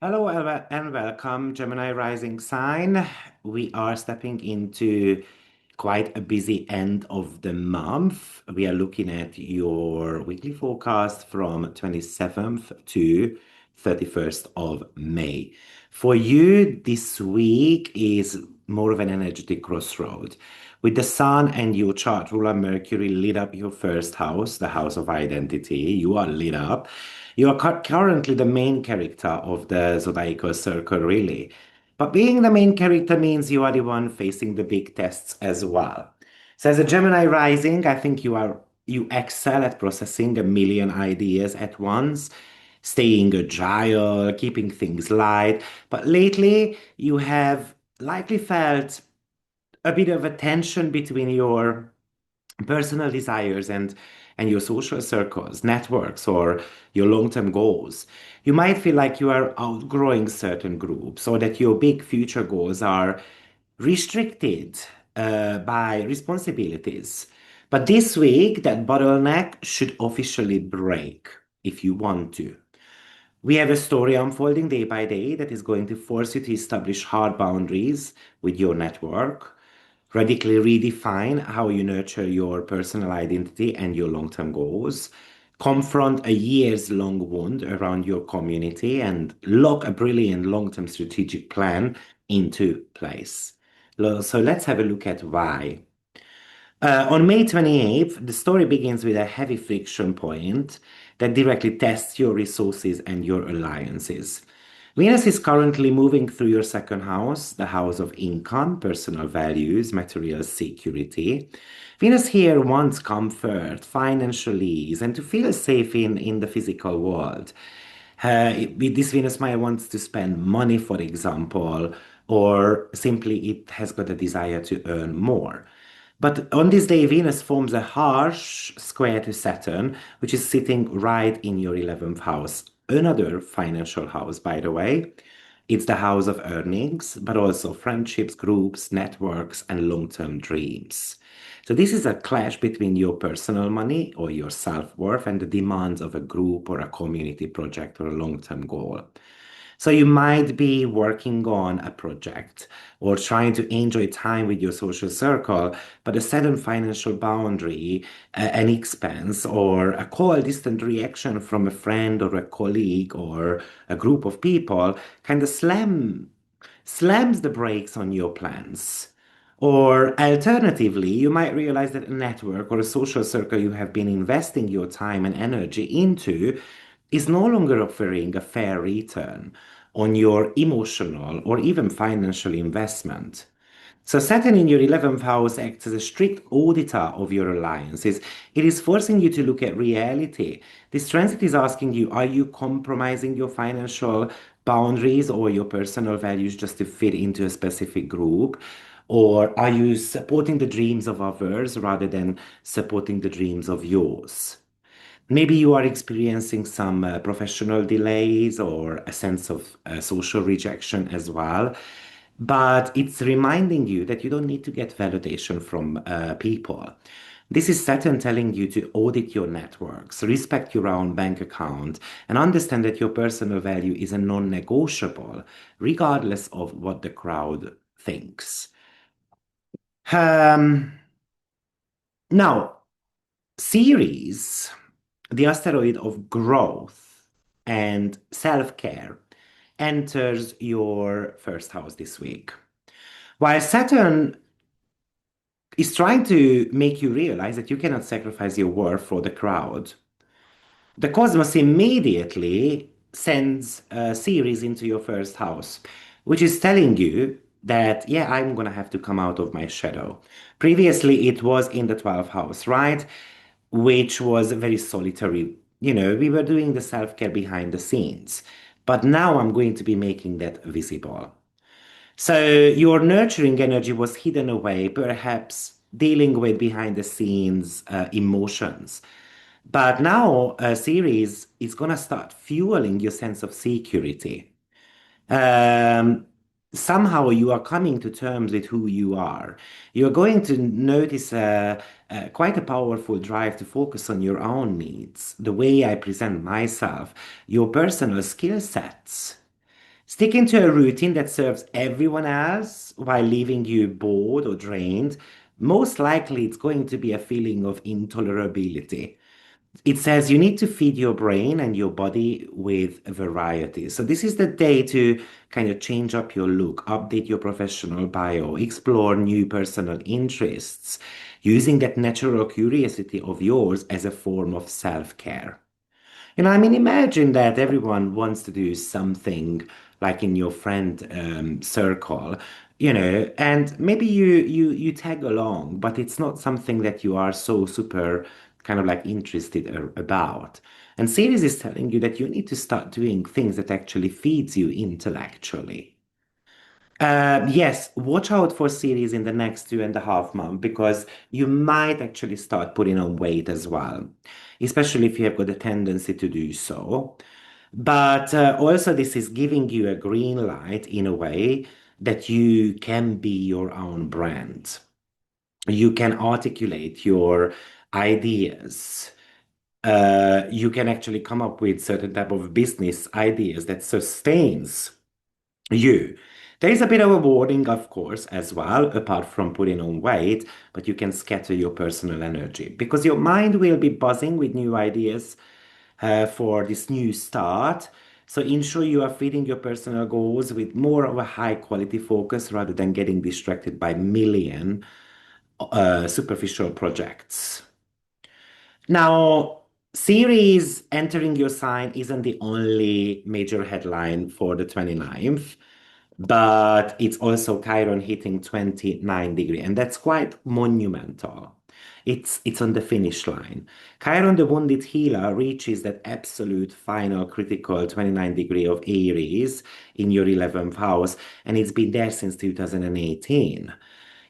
Hello and welcome, Gemini rising sign. We are stepping into quite a busy end of the month. We are looking at your weekly forecast from 27th to 31st of May. For you, this week is more of an energetic crossroad. With the Sun and your chart ruler Mercury lit up your first house, the house of identity, you are lit up. You are currently the main character of the zodiacal circle, really. But being the main character means you are the one facing the big tests as well. So as a Gemini rising, I think you excel at processing a million ideas at once, staying agile, keeping things light. But lately, you have likely felt a bit of a tension between your personal desires and your social circles, networks, or your long-term goals. You might feel like you are outgrowing certain groups or that your big future goals are restricted by responsibilities. But this week, that bottleneck should officially break if you want to. We have a story unfolding day by day that is going to force you to establish hard boundaries with your network, radically redefine how you nurture your personal identity and your long term goals, confront a years long wound around your community, and lock a brilliant long term strategic plan into place. So let's have a look at why. On May 28th, the story begins with a heavy friction point that directly tests your resources and your alliances. Venus is currently moving through your second house, the house of income, personal values, material security. Venus here wants comfort, financial ease, and to feel safe in the physical world. With this Venus Maya wants to spend money, for example, or simply it has got a desire to earn more. But on this day, Venus forms a harsh square to Saturn, which is sitting right in your 11th house. Another financial house, by the way. It's the house of earnings, but also friendships, groups, networks, and long-term dreams. So this is a clash between your personal money or your self-worth and the demands of a group or a community project or a long-term goal. So you might be working on a project or trying to enjoy time with your social circle, but a sudden financial boundary, an expense, or a cold, distant reaction from a friend or a colleague or a group of people kind of slams the brakes on your plans. Or alternatively, you might realize that a network or a social circle you have been investing your time and energy into is no longer offering a fair return on your emotional or even financial investment. So Saturn in your 11th house acts as a strict auditor of your alliances. It is forcing you to look at reality. This transit is asking you, are you compromising your financial boundaries or your personal values just to fit into a specific group? Or are you supporting the dreams of others rather than supporting the dreams of yours? Maybe you are experiencing some professional delays or a sense of social rejection as well. But it's reminding you that you don't need to get validation from people. This is Saturn telling you to audit your networks, respect your own bank account, and understand that your personal value is a non negotiable, regardless of what the crowd thinks. Um, Now, Ceres, the asteroid of growth and self care, enters your first house this week. While Saturn is trying to make you realize that you cannot sacrifice your worth for the crowd, the cosmos immediately sends a Ceres into your first house, which is telling you that, yeah, I'm gonna have to come out of my shadow. Previously, it was in the 12th house, right? Which was very solitary. We were doing the self care behind the scenes. But now I'm going to be making that visible. So your nurturing energy was hidden away, perhaps dealing with behind the scenes emotions. But now a series is going to start fueling your sense of security. Um, Somehow you are coming to terms with who you are. You're going to notice quite a powerful drive to focus on your own needs, the way I present myself, your personal skill sets. Sticking to a routine that serves everyone else while leaving you bored or drained, most likely it's going to be a feeling of intolerability. It says you need to feed your brain and your body with variety. So this is the day to kind of change up your look, update your professional bio, explore new personal interests, using that natural curiosity of yours as a form of self-care. I mean, imagine that everyone wants to do something like in your friend circle, and maybe you tag along, but it's not something that you are so super kind of like interested about. And series is telling you that you need to start doing things that actually feeds you intellectually. Yes, watch out for series in the next 2.5 months because you might actually start putting on weight as well, especially if you have got a tendency to do so. But also, this is giving you a green light in a way that you can be your own brand. You can articulate your ideas. You can actually come up with certain type of business ideas that sustains you. There is a bit of a warning, of course, as well, apart from putting on weight, but you can scatter your personal energy because your mind will be buzzing with new ideas for this new start. So ensure you are feeding your personal goals with more of a high quality focus rather than getting distracted by million superficial projects. Now, Ceres entering your sign isn't the only major headline for the 29th, but it's also Chiron hitting 29 degree, and that's quite monumental. It's on the finish line. Chiron, the wounded healer, reaches that absolute final critical 29 degree of Aries in your 11th house, and it's been there since 2018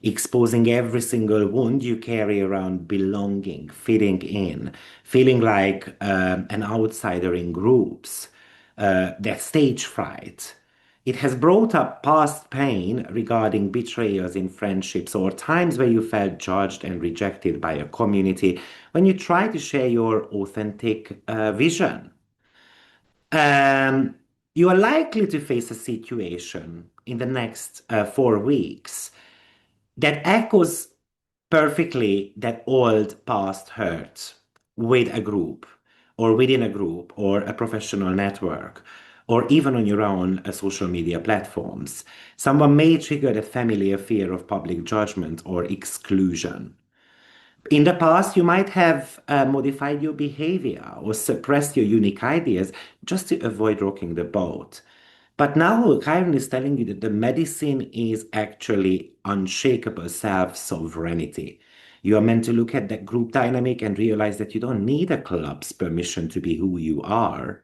exposing every single wound you carry around, belonging, fitting in, feeling like an outsider in groups, that stage fright. It has brought up past pain regarding betrayals in friendships or times where you felt judged and rejected by a community when you try to share your authentic vision. Um, you are likely to face a situation in the next 4 weeks that echoes perfectly that old past hurt with a group or within a group or a professional network or even on your own social media platforms. Someone may trigger a familiar fear of public judgment or exclusion. In the past, you might have modified your behavior or suppressed your unique ideas just to avoid rocking the boat. But now Chiron is telling you that the medicine is actually unshakable self-sovereignty. You are meant to look at that group dynamic and realize that you don't need a club's permission to be who you are.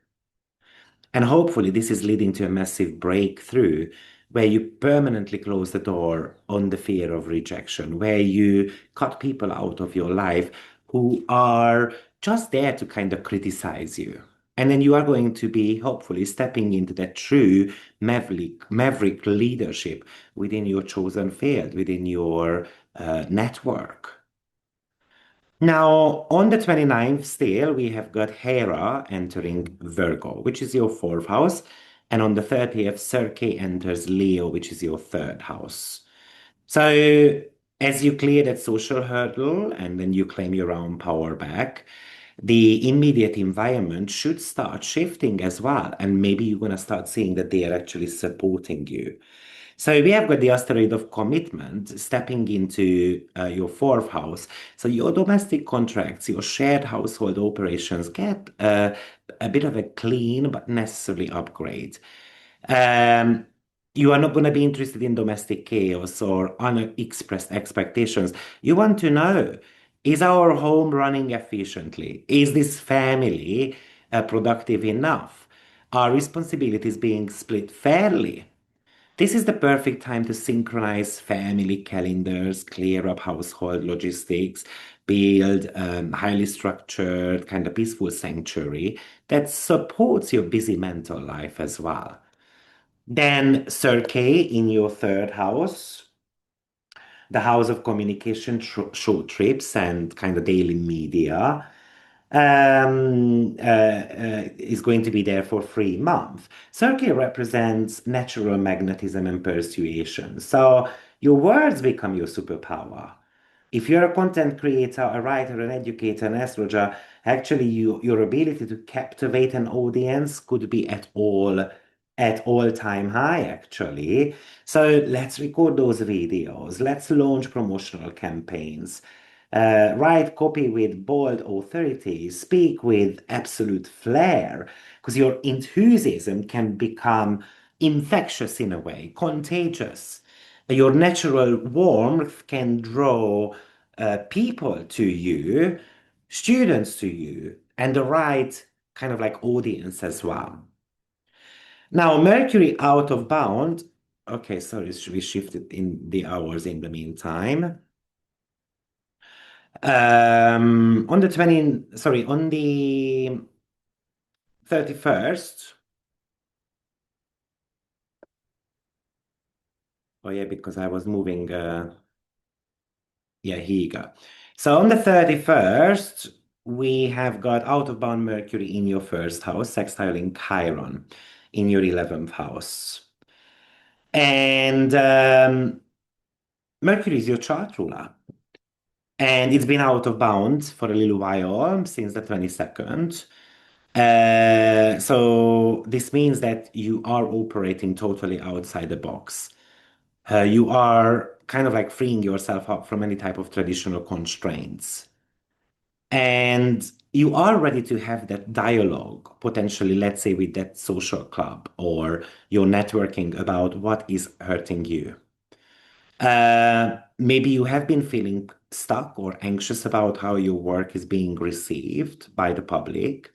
And hopefully, this is leading to a massive breakthrough where you permanently close the door on the fear of rejection, where you cut people out of your life who are just there to kind of criticize you. And then you are going to be hopefully stepping into that true maverick leadership within your chosen field, within your network. Now, on the 29th, still, we have got Hera entering Virgo, which is your fourth house. And on the 30th, Circe enters Leo, which is your third house. So, as you clear that social hurdle and then you claim your own power back, the immediate environment should start shifting as well. And maybe you're going to start seeing that they are actually supporting you. So we have got the asteroid of commitment stepping into your fourth house. So your domestic contracts, your shared household operations get a bit of a clean but necessary upgrade. Um, you are not going to be interested in domestic chaos or unexpressed expectations. You want to know, is our home running efficiently? Is this family productive enough? Are responsibilities being split fairly? This is the perfect time to synchronize family calendars, clear up household logistics, build highly structured, kind of peaceful sanctuary that supports your busy mental life as well. Then Circe in your third house, the house of communication, short trips, and kind of daily media. is going to be there for 3 months. Circle represents natural magnetism and persuasion. So your words become your superpower. If you're a content creator, a writer, an educator, an astrologer, actually your ability to captivate an audience could be at all-time high, actually. So let's record those videos. Let's launch promotional campaigns. Write copy with bold authority. Speak with absolute flair, because your enthusiasm can become infectious in a way, contagious. Your natural warmth can draw people to you, students to you, and the right kind of like audience as well. Now, Mercury out of bound. Okay, sorry, we shifted in the hours in the meantime. On the 20, sorry, on the 31st. Oh yeah, because I was moving. Yeah, here you go. So on the 31st, we have got out of bound Mercury in your first house, sextiling Chiron in your 11th house. And Mercury is your chart ruler. And it's been out of bounds for a little while, since the 22nd. So this means that you are operating totally outside the box. You are kind of like freeing yourself up from any type of traditional constraints. And you are ready to have that dialogue, potentially, let's say, with that social club or your networking about what is hurting you. Maybe you have been feeling stuck or anxious about how your work is being received by the public.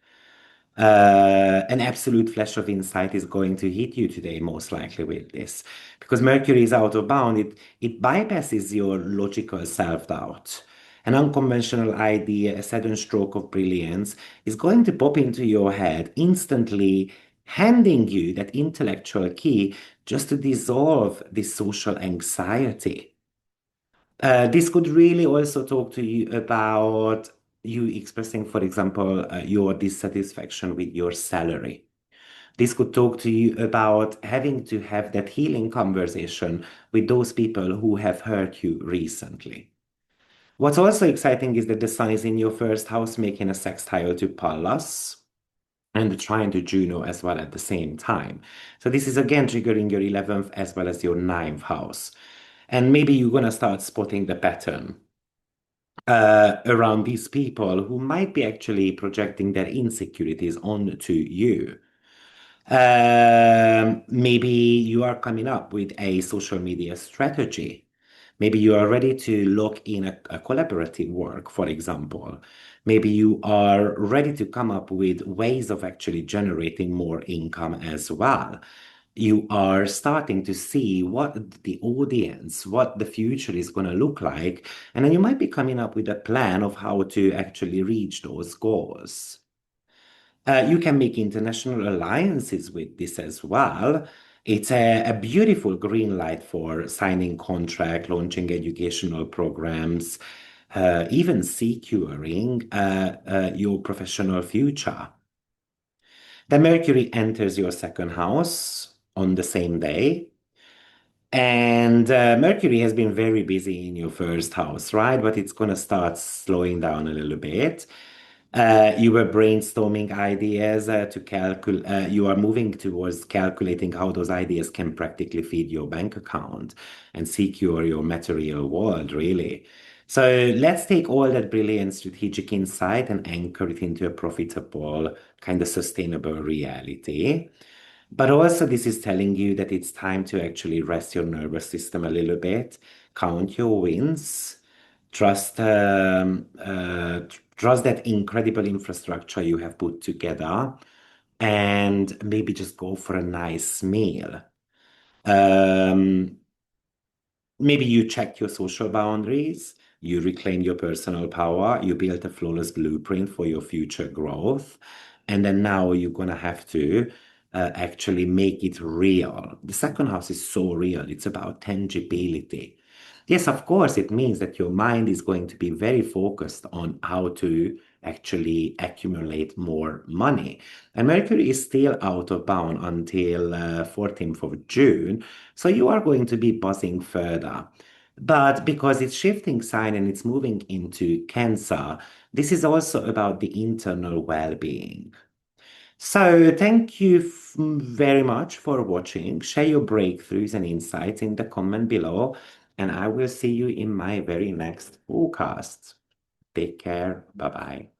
An absolute flash of insight is going to hit you today, most likely with this. Because Mercury is out of bound, it bypasses your logical self-doubt. An unconventional idea, a sudden stroke of brilliance is going to pop into your head, instantly handing you that intellectual key just to dissolve this social anxiety. This could really also talk to you about you expressing, for example, your dissatisfaction with your salary. This could talk to you about having to have that healing conversation with those people who have hurt you recently. What's also exciting is that the sun is in your first house, making a sextile to Pallas and trying to Juno as well at the same time. So this is again triggering your 11th as well as your ninth house. And maybe you're going to start spotting the pattern around these people who might be actually projecting their insecurities onto you. Maybe you are coming up with a social media strategy. Maybe you are ready to lock in a collaborative work, for example. Maybe you are ready to come up with ways of actually generating more income as well. You are starting to see what the audience, what the future is going to look like, and then you might be coming up with a plan of how to actually reach those goals. You can make international alliances with this as well. It's a beautiful green light for signing contract, launching educational programs, even securing your professional future. The Mercury enters your second house on the same day. And Mercury has been very busy in your first house, right? But it's going to start slowing down a little bit. You were brainstorming ideas to calculate. You are moving towards calculating how those ideas can practically feed your bank account and secure your material world, really. So let's take all that brilliant strategic insight and anchor it into a profitable, kind of sustainable reality. But also, this is telling you that it's time to actually rest your nervous system a little bit, count your wins, trust that incredible infrastructure you have put together, and maybe just go for a nice meal. Um, Maybe you check your social boundaries, you reclaim your personal power, you build a flawless blueprint for your future growth, and then now you're gonna have to actually make it real. The second house is so real, it's about tangibility. Yes, of course, it means that your mind is going to be very focused on how to actually accumulate more money. And Mercury is still out of bound until 14th of June. So you are going to be buzzing further. But because it's shifting sign and it's moving into Cancer, this is also about the internal well-being. So thank you very much for watching. Share your breakthroughs and insights in the comment below, and I will see you in my very next forecast. Take care. Bye bye.